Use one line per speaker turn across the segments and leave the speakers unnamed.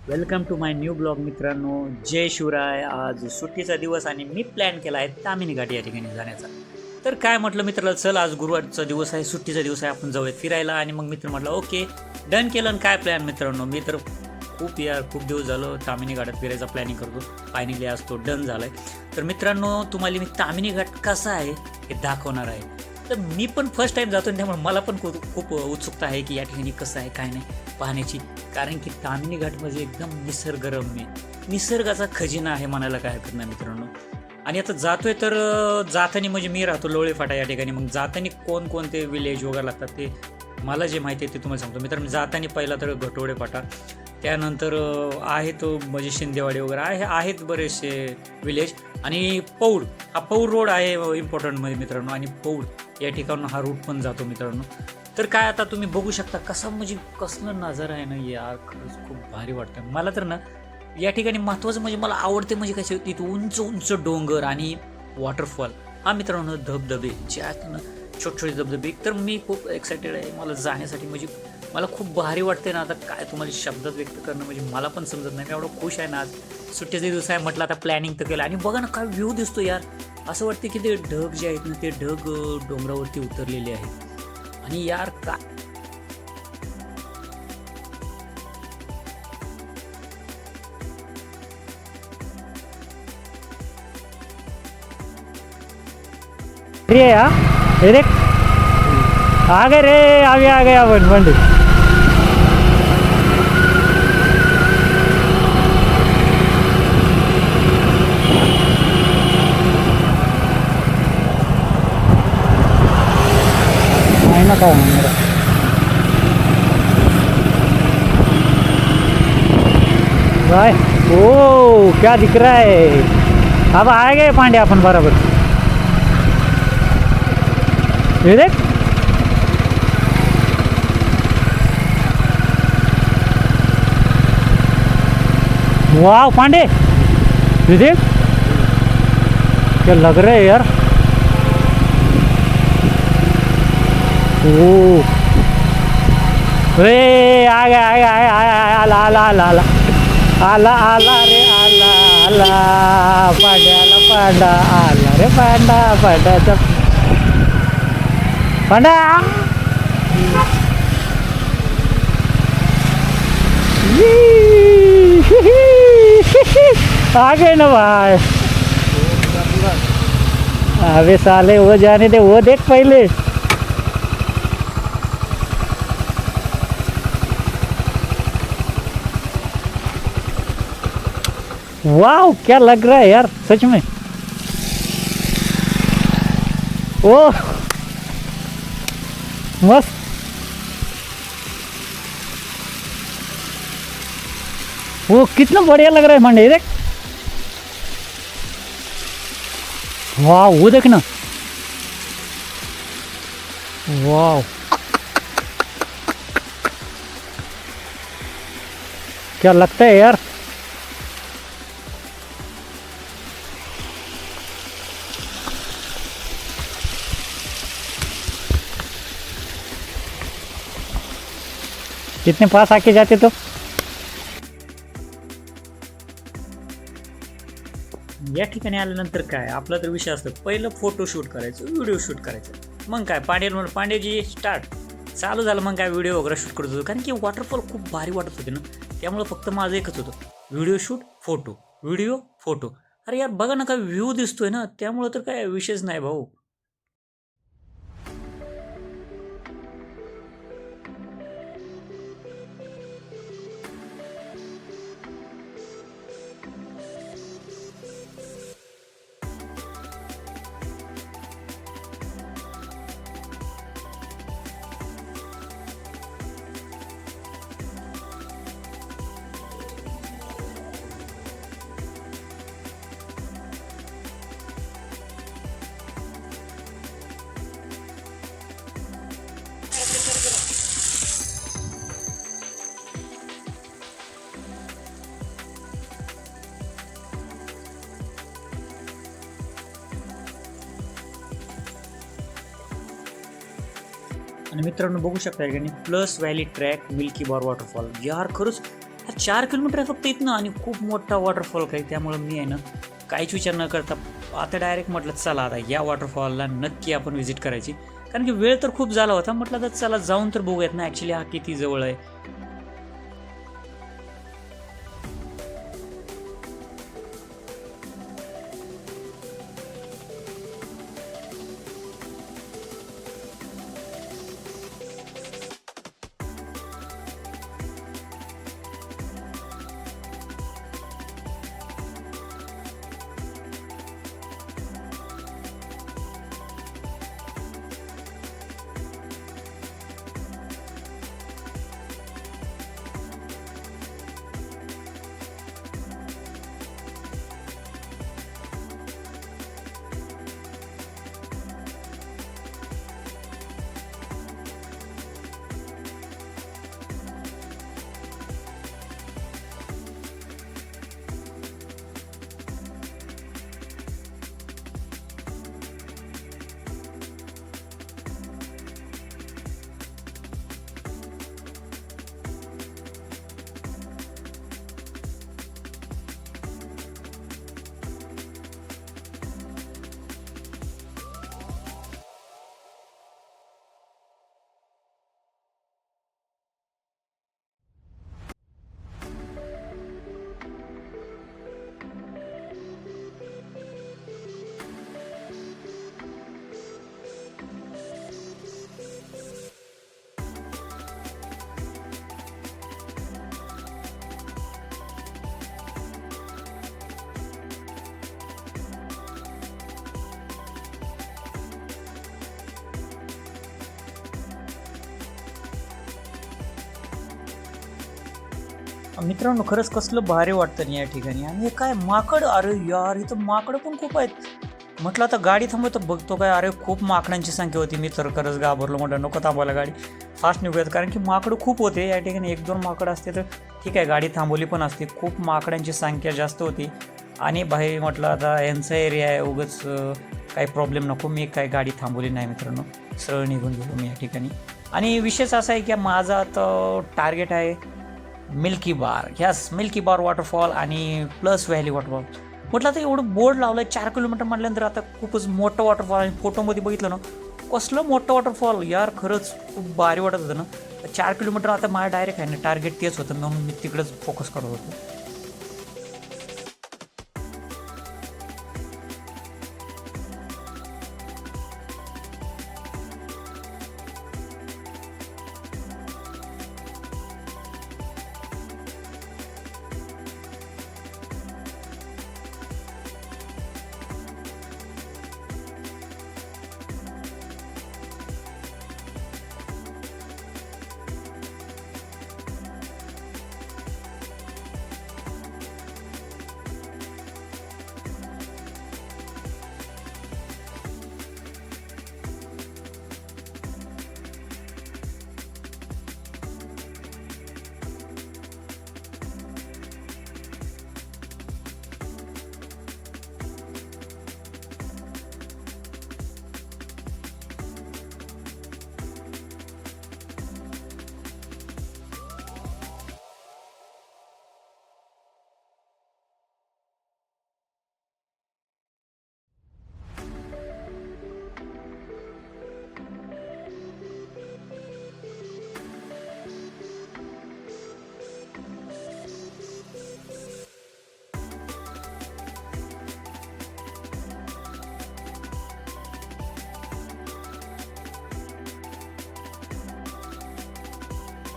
Welcome to my new blog मित्रांनो. जय शिवराय. आज सुट्टीचा दिवस आणि मी प्लॅन केला आहे तामिनी घाट या ठिकाणी जाण्याचा. तर काय म्हटलं मित्राला, चल आज गुरुवारचा दिवस आहे, सुट्टीचा दिवस आहे, आपण जाऊयात फिरायला. आणि मग मित्र म्हटलं ओके डन केलं. आणि काय प्लॅन मित्रांनो, मी तर खूप दिवस झालं तामिनी घाटात फिरायचा प्लॅनिंग करतो. फायनली आज तो डन झाला आहे. तर मित्रांनो तुम्हाला मी तामिनी घाट कसा आहे हे दाखवणार आहे. तर मी पण फर्स्ट टाईम जातो, त्यामुळे मला पण खूप उत्सुकता आहे की या ठिकाणी कसं आहे काय नाही पाहण्याची. कारण की तामिनी घाट म्हणजे एकदम निसर्गरम्य, निसर्गाचा खजिना आहे म्हणायला काय हरकत नाही मित्रांनो. आणि आता जातोय तर जाताना म्हणजे मी राहतो लोळे फाटा या ठिकाणी. मग जाताना कोणते विलेज वगैरे लागतात ते मला जे माहिती आहे ते तुम्हाला सांगतो मित्रांनो. जाताना पहिला तर घटोडे फाटा, त्यानंतर आहेत म्हणजे शिंदेवाडी वगैरे आहेत बरेचसे विलेज. आणि पौड, हा पौड रोड आहे इम्पॉर्टंटमध्ये मित्रांनो. आणि पौड या ठिकाणून हा रूट पण जातो मित्रांनो. तर काय आता तुम्ही बघू शकता कसा म्हणजे कसलं नजारा आहे ना यार, खरंच खूप भारी वाटतं मला तर ना. या ठिकाणी महत्त्वाचं म्हणजे मला आवडते म्हणजे कसे तिथं उंच उंच डोंगर आणि वॉटरफॉल. हा मित्रांनो धबधबे ज्यात ना छोटे धबधबे. तर मी खूप एक्सायटेड आहे मला जाण्यासाठी. म्हणजे मला खूप भारी वाटते ना. आता काय तुम्हाला शब्दात व्यक्त करणं म्हणजे मला पण समजत नाही. मी एवढं खुश आहे ना. आज सुट्टीचे दिवस आहे म्हटलं आता प्लॅनिंग तर केलं. आणि बघा ना काय व्ह्यू दिसतो यार. असं वाटते की ते ढग जे आहेत ना ते ढग डोंगरावरती उतरलेले आहेत. आणि यार काय
रे देख आ गए रे, आ गया बंडी. ना का मेरा भाई, ओ क्या दिख रहा है. अब आ गए पांडे अपन बराबर. ये देख वाह पांडे, ये देख क्या लग रहा है यार. ओ रे आ गया आला आला आला आला आला आला रे आला आला पांड्याला पांडा आला रे पांडा पांड्याचा पांडा. आ गए ना भाई. अबे साले वो जाने दे, वो देख पहले. वाह क्या लग रहा है यार सच में. ओ मस्त. वो कितना बढ़िया लग रहा है मंडे. देख वाह वो देख ना. वाह क्या लगता है यार. कितने पास आके जाते तो.
या ठिकाणी आल्यानंतर काय आपला तर विषय असतो पहिलं फोटो शूट करायचं, व्हिडिओ शूट करायचं. मग काय पांड्याजी स्टार्ट चालू झालं. मग काय व्हिडिओ वगैरे शूट करत होतो. कारण की वॉटरफॉल खूप भारी वाटत होते ना. त्यामुळं फक्त माझं एकच होतं, video shoot photo, video photo. अरे यार बघा ना काय व्ह्यू दिसतोय ना. त्यामुळं तर काय विषयच नाही भाऊ. आणि मित्रांनो बघू शकता की प्लस व्हॅली ट्रॅक, मिल्की बार वॉटरफॉल. यार खरंच हा 4 किलोमीटर आहे फक्त इथनं आणि खूप मोठा वॉटरफॉल काही, त्यामुळं मी आहे ना काहीच विचार न करता आता डायरेक्ट म्हटलं चला आता या वॉटरफॉलला नक्की आपण व्हिजिट करायची, कारण की वेळ तर खूप झाला होता. म्हटलं तर चला जाऊन तर बघूयात ना ॲक्च्युली हा किती जवळ आहे. मित्रांनो खरंच कसलं भारी वाटतं नाही या ठिकाणी. आणि हे काय माकड, अरे यार इथं माकडं पण खूप आहेत. म्हटलं आता गाडी थांबवतो बघतो काय, अरे खूप माकडांची संख्या होती. मी तर खरंच घाबरलो, म्हटलं नको थांबवायला गाडी, फास्ट निघूयात, कारण की माकडं खूप होते या ठिकाणी. 1-2 माकडं असते तर ठीक आहे गाडी थांबवली, पण असते खूप माकडांची संख्या जास्त होती. आणि भाई म्हटलं आता यांचा एरिया आहे, उगाच काही प्रॉब्लेम नको, मी काय गाडी थांबवली नाही मित्रांनो, सरळ निघून गेलो मी या ठिकाणी. आणि विशेष असा आहे की माझा आता टार्गेट आहे मिल्की बार, ह्यास मिल्की बार वॉटरफॉल आणि प्लस व्हॅली वॉटरफॉल. म्हटलं आता एवढं बोर्ड लावलं आहे 4 किलोमीटर म्हटल्यानंतर आता खूपच मोठं वॉटरफॉल. आणि फोटोमध्ये बघितलं ना कसलं मोठं वॉटरफॉल यार, खरंच खूप भारी वाटत होतं ना. 4 किलोमीटर आता माझ्या डायरेक्ट आहे ना टार्गेट तेच होतं, म्हणून मी तिकडेच फोकस करत होतो.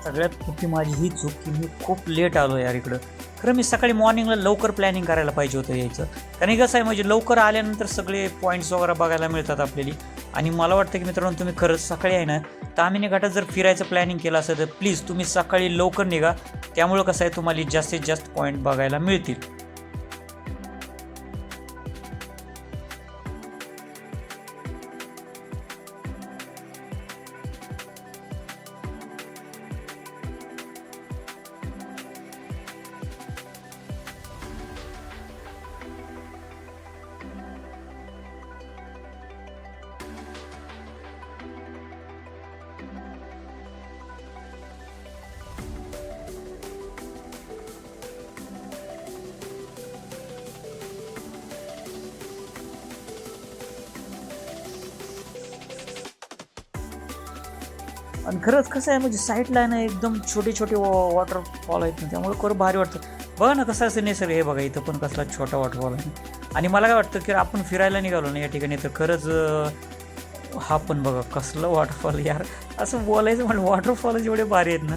सगळ्यात मोठी माझी ही चूक की मी खूप लेट आलो यार इकडं. खरं मी सकाळी मॉर्निंगला लवकर प्लॅनिंग करायला पाहिजे होतं यायचं, कारण कसं आहे म्हणजे लवकर आल्यानंतर सगळे पॉईंट्स वगैरे बघायला मिळतात आपल्याला. आणि मला वाटतं की मित्रांनो तुम्ही खरंच सकाळी आहे ना ताम्हिणी घाटात जर फिरायचं प्लॅनिंग केलं असेल तर प्लीज तुम्ही सकाळी लवकर निघा, त्यामुळं कसं आहे तुम्हाला जास्तीत जास्त पॉईंट बघायला मिळतील. आणि खरंच कसं आहे म्हणजे साईडला आहे ना एकदम छोटे छोटे वॉटरफॉल आहेत ना, त्यामुळे खरं भारी वाटतं. बघा ना कसं असं निसर्ग, हे बघा इथं पण कसला छोटा वॉटरफॉल आहे. आणि मला काय वाटतं की आपण फिरायला निघालो ना या ठिकाणी तर खरंच हा पण बघा कसलं वॉटरफॉल यार, असं बोलायचं म्हणजे वॉटरफॉल एवढे भारी आहेत ना.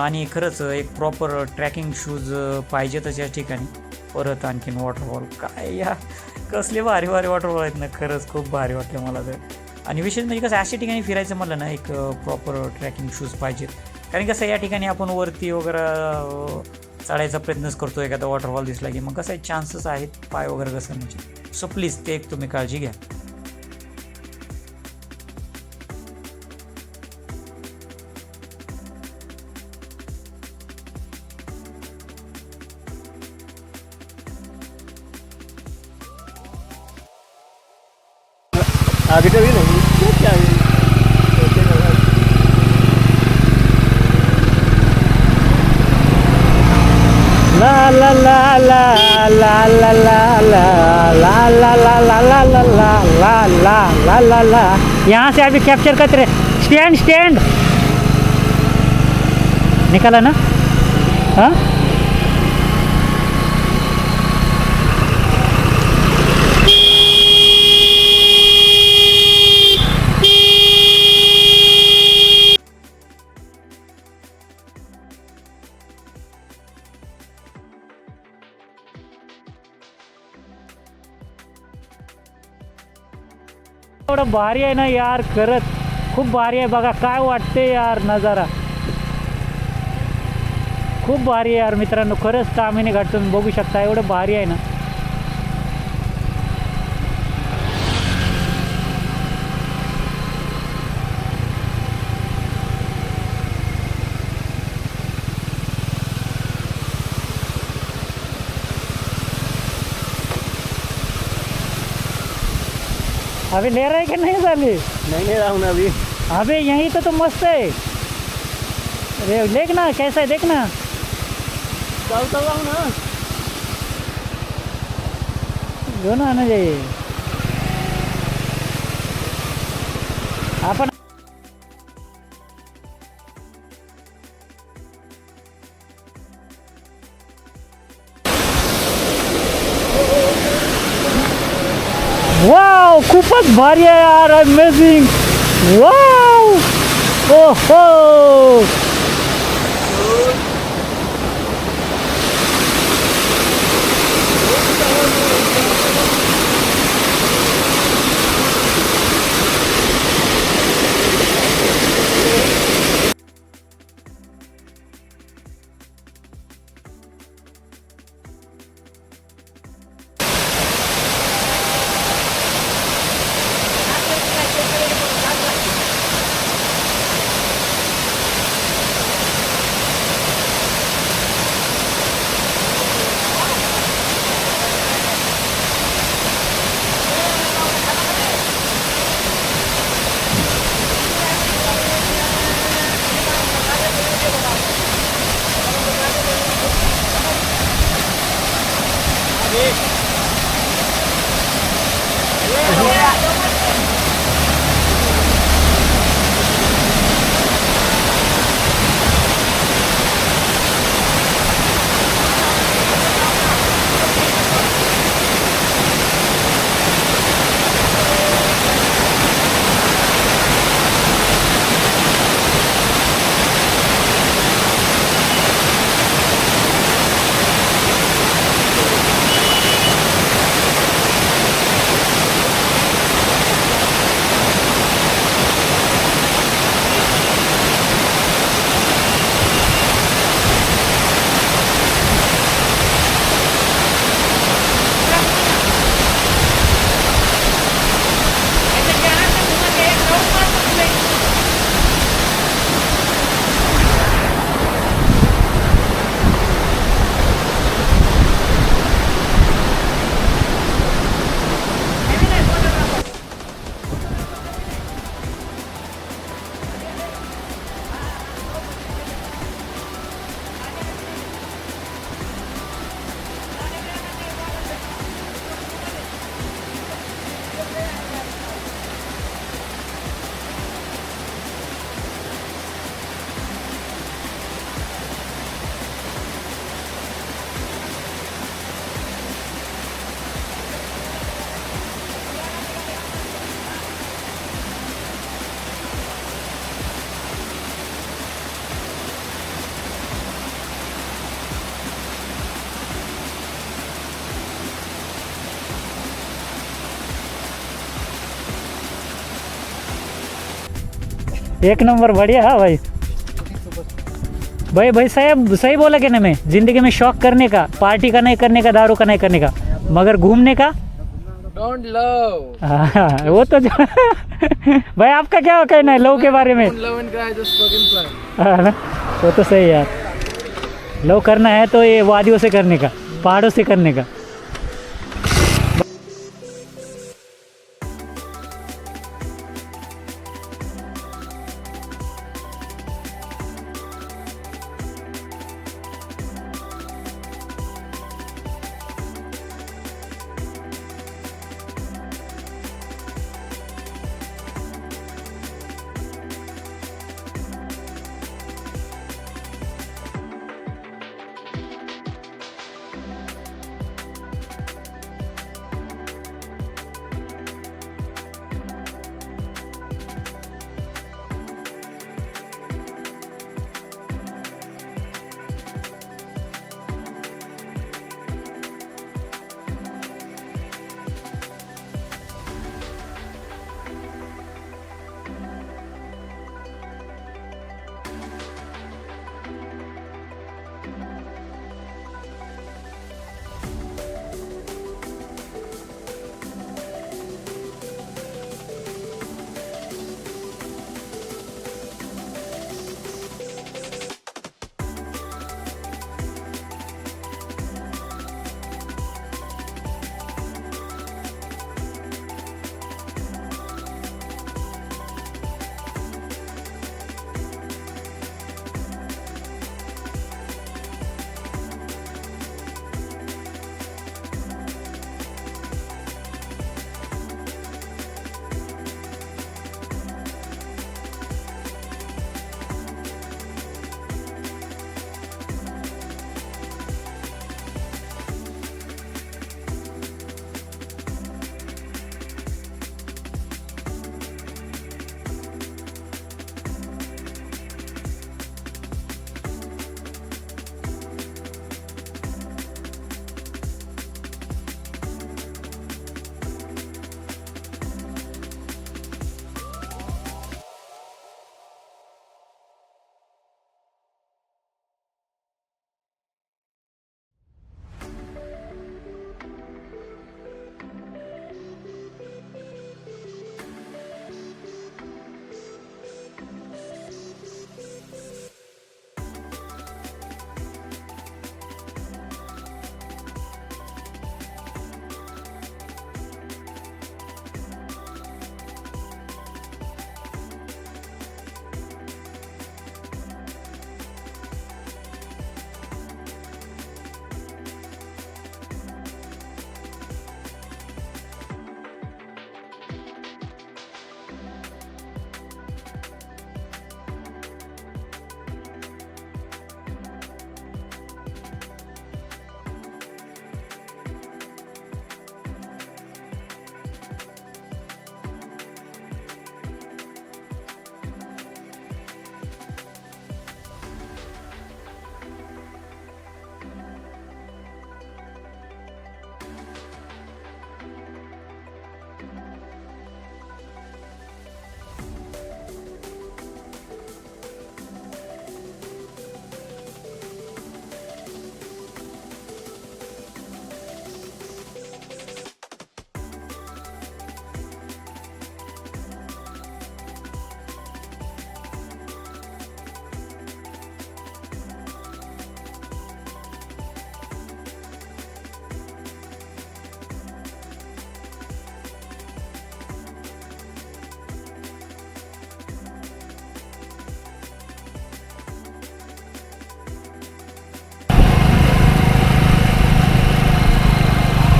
आणि खरंच एक प्रॉपर ट्रॅकिंग शूज पाहिजेतच या ठिकाणी. परत आणखीन वॉटरफॉल काय या, कसले भारी भारी वॉटरफॉल आहेत ना, खरंच खूप भारी वाटलं मला तर. आणि विशेष म्हणजे कसं अशा ठिकाणी फिरायचं म्हटलं ना एक प्रॉपर ट्रॅकिंग शूज पाहिजेत. कारण कसं या ठिकाणी आपण वरती वगैरे चढायचा प्रयत्नच करतो, एखादा वॉटरफॉल दिसला की मग कसं चान्सेस आहेत पाय वगैरे घसरण्याचे. सो प्लीज ते एक तुम्ही काळजी घ्या.
अभी तो भी नहीं क्या la la la la la la la la la la la la la la la la la la la. यहाँ से अभी कैप्चर करते रहे. स्टैंड स्टैंड निकाला ना. हाँ एवढं भारी आहे ना यार, खरंच खूप भारी आहे. बघा काय वाटते यार नजारा, खूप भारी आहे यार मित्रांनो. खरंच तामिनी घाट तुम्ही बघू शकता, एवढं भारी आहे ना. अभी ले रहे कि नहीं साली?
नहीं ले रहा हूँ अभी.
अबे यहीं तो मस्त है. अरे देखना कैसा है, देखना.
चल रहा हूँ ना.
दोनों आना चाहिए. आपण वाव, खूपच भारी आहे यार. अमेझिंग. वाव. ओहो. एक नंबर बढ़िया है भाई। भाई साहब सही बोला क्या ना, मैं जिंदगी में शौक करने का, पार्टी का नहीं करने का, दारू का नहीं करने का, मगर घूमने का
डोंट लव।
हाँ, वो तो भाई आपका क्या कहना है लव के बारे में?
Love and cry just fucking fly.
हाँ ना, वो तो सही है यार। लव करना है तो ये वादियों से करने का, पहाड़ों से करने का।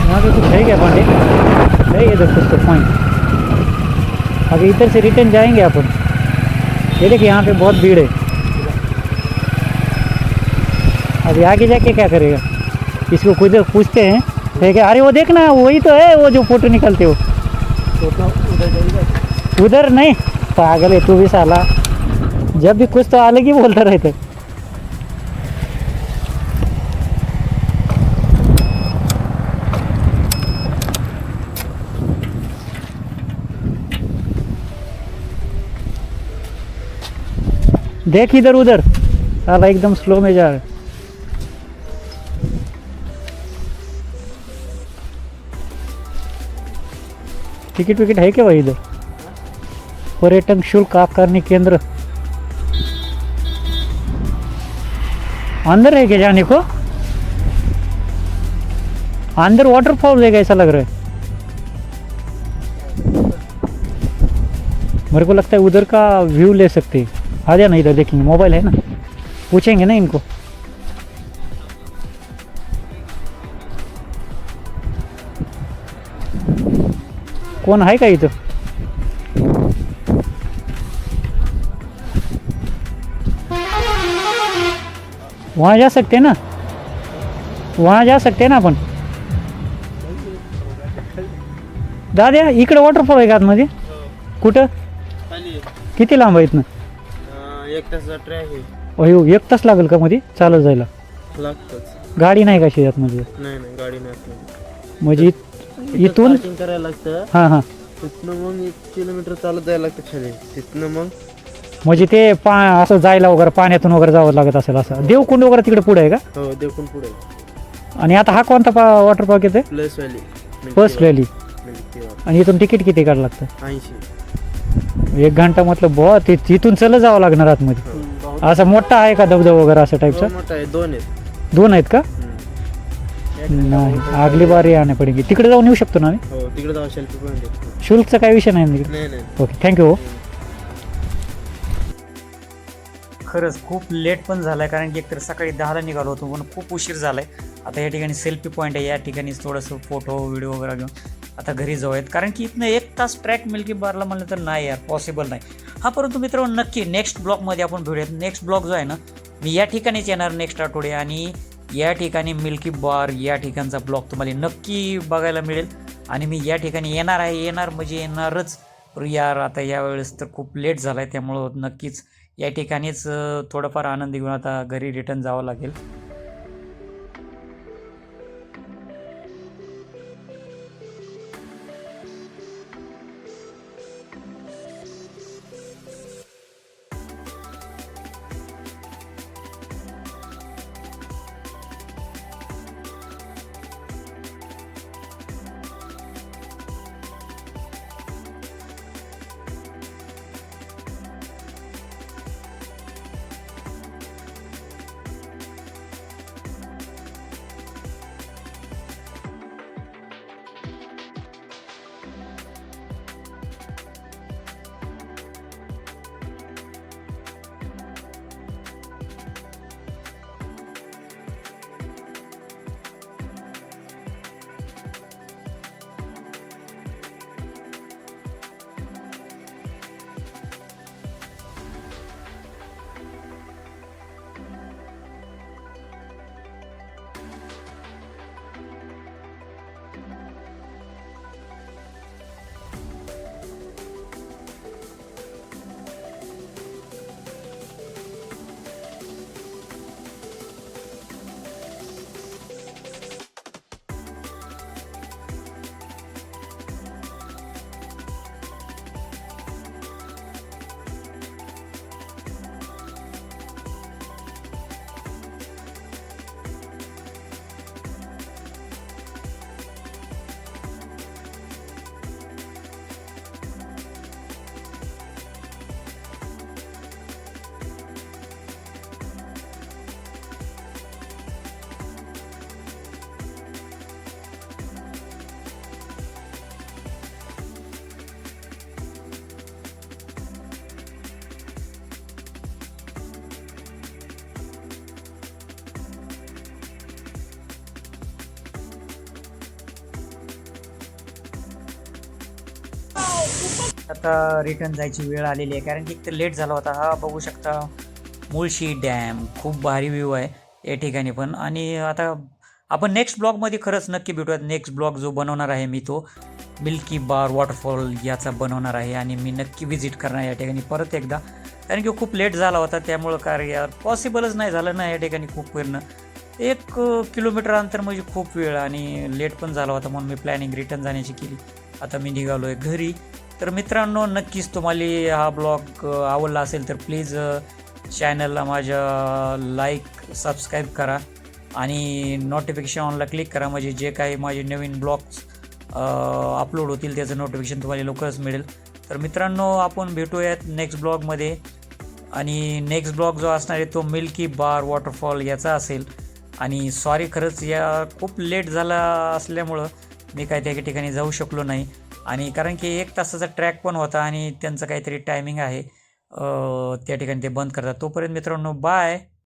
यहाँ पे कुछ है क्या पांडे? है इधर कुछ तो पॉइंट। अगर इधर से रिटर्न जाएंगे अपन, ये देखिए यहाँ पे बहुत भीड़ है। अभी आगे जाके क्या करेगा? इसको खुद पूछते हैं, है क्या? अरे वो देखना, वही तो है वो जो फोटो निकलते हो। उधर नहीं, पागल है तू भी साला, जब भी कुछ तो अलग ही बोलता रहता। देख इधर उधर, साला एकदम स्लो में जा रहा है। टिकट विकेट है क्या भाई इधर? पर्यटन शुल्क आकारणी केंद्र अंदर है क्या जाने को? अंदर वाटरफॉल है ऐसा लग रहा है। मेरे को लगता है उधर का व्यू ले सकते हैं। आ जाना इधर, देखेंगे, मोबाइल है ना, पूछेंगे ना इनको। कौन है का इधर? वहाँ जा सकते हैं ना, वहाँ जा सकते हैं ना आपण. दादा इकडे वॉटरफॉल आहे का आतमध्ये? कुठं? किती लांब आहे इथनं?
1 तासाचा ट्रॅक आहे.
अयो 1 तास लागेल का मध्ये चालत जायला?
लागतच.
गाडी नाही का शेतात मध्ये?
नाही नाही गाडी नाही.
म्हणजे इथून
पार्किंग करायला लागतं.
हां हां.
तिथनं मग 1 किलोमीटर चालत जायला लागतं खाली. तिथनं मग
म्हणजे ते असं जायला वगैरे पाण्यातून वगैरे जावं लागत असेल असं. देवकुंड वगैरे तिकडे पुढे आहे का?
हो देवकुंड पुढे.
आणि आता हा कोणता वॉटर पार्क येतोय?
Plus valley.
First valley. आणि इथून तिकीट किती काढ लागतं?
80.
1 घंटा मतलब बहुत तिथून चलं जावं लागणार आतमध्ये. असं मोठा आहे का धबधबा वगैरे असं टाईपचा?
मोठा आहे. 2 आहेत.
2 आहेत का? नाही अगली बारी आणे पडेगी. तिकडे जाऊन येऊ शकतो ना आम्ही?
हो तिकडे जाऊ. सेल्फी पॉईंट आहे.
शुल्कचा काही विषय नाही ना तिकडे?
नाही नाही.
Okay thank you. हो
खरंच खूप लेट पण झालं आहे, कारण की एकतर सकाळी 10ला निघालो होतो पण खूप उशीर झाला आहे. आता या ठिकाणी सेल्फी पॉईंट आहे, या ठिकाणी थोडंसं फोटो व्हिडिओ वगैरे घेऊन आता घरी जाऊ आहेत, कारण की इथनं 1 तास ट्रॅक मिल्की बारला म्हणलं तर नाही यार पॉसिबल नाही हा. परंतु मित्रांनो नक्की नेक्स्ट ब्लॉगमध्ये आपण भेटूयात. नेक्स्ट ब्लॉग जो आहे ना मी या ठिकाणीच येणार नेक्स्ट आठवडे, आणि या ठिकाणी मिल्की बार या ठिकाणचा ब्लॉग तुम्हाला नक्की बघायला मिळेल. आणि मी या ठिकाणी येणार म्हणजे येणारच यार. आता यावेळेस तर खूप लेट झाला आहे, त्यामुळं नक्कीच या ठिकाणीच थोडंफार आनंद घेऊन आता घरी रिटर्न जावं लागेल. आता रिटर्न जायची वेळ आलेली आहे, कारण की एक तर लेट झाला होता. हा बघू शकता मुळशी डॅम, खूप भारी व्ह्यू आहे या ठिकाणी पण. आणि आता आपण नेक्स्ट ब्लॉगमध्ये खरंच नक्की भेटूयात. नेक्स्ट ब्लॉग जो बनवणार आहे मी तो मिल्की बार वॉटरफॉल याचा बनवणार आहे, आणि मी नक्की विजिट करणार या ठिकाणी परत एकदा, कारण की खूप लेट झाला होता त्यामुळं कार्य पॉसिबलच नाही झालं ना या ठिकाणी खूप फिरणं. 1 किलोमीटर अंतर म्हणजे खूप वेळ, आणि लेट पण झाला होता म्हणून मी प्लॅनिंग रिटर्न जाण्याची केली. आता मी निघालो आहे घरी. तर मित्रांनो नक्कीच तुम्हाला हा ब्लॉग आवडला असेल तर प्लीज चॅनलला माझ्या लाईक सबस्क्राईब करा आणि नोटिफिकेशन ऑनला क्लिक करा, म्हणजे जे काही माझे नवीन ब्लॉग्स अपलोड होतील त्याचं नोटिफिकेशन तुम्हाला लवकरच मिळेल. तर मित्रांनो, आपण भेटूयात नेक्स्ट ब्लॉगमध्ये. आणि नेक्स्ट ब्लॉग जो असणार आहे तो मिल्की बार वॉटरफॉल याचा असेल. आणि सॉरी, खरंच या खूप लेट झाला असल्यामुळं मी काय त्या ठिकाणी जाऊ शकलो नाही. आणि कारण की 1 तासाचा ट्रॅक पण होता आणि त्यांचं काहीतरी टायमिंग आहे, त्या ठिकाणी ते बंद करतात. तोपर्यंत मित्रांनो, बाय.